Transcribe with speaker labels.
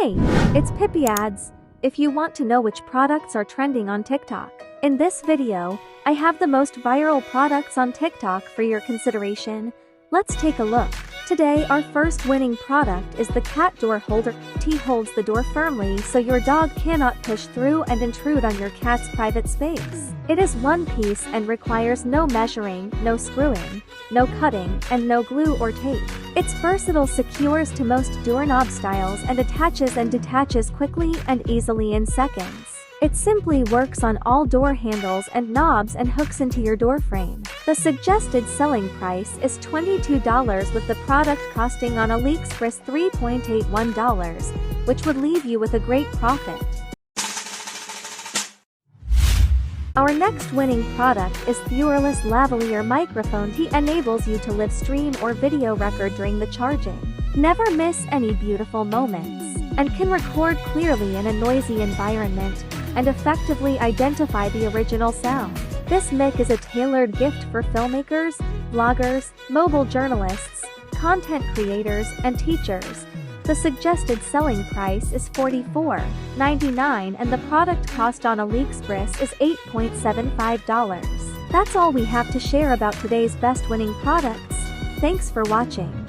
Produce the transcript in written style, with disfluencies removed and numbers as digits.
Speaker 1: Hey, it's Pipiads. If you want to know which products are trending on TikTok, in this video, I have the most viral products on TikTok for your consideration. Let's take a look. Today, our first winning product is the cat door holder. It holds the door firmly so your dog cannot push through and intrude on your cat's private space. It is one piece and requires no measuring, no screwing, no cutting, and no glue or tape. It's versatile, secures to most doorknob styles, and attaches and detaches quickly and easily in seconds. It simply works on all door handles and knobs and hooks into your door frame. The suggested selling price is $22 with the product costing on AliExpress $3.81, which would leave you with a great profit. Our next winning product is Wireless Lavalier microphone. It enables you to live stream or video record during the charging. Never miss any beautiful moments, and can record clearly in a noisy environment and effectively identify the original sound. This mic is a tailored gift for filmmakers, vloggers, mobile journalists, content creators, and teachers. The suggested selling price is $44.99 and the product cost on AliExpress is $8.75. That's all we have to share about today's best winning products. Thanks for watching.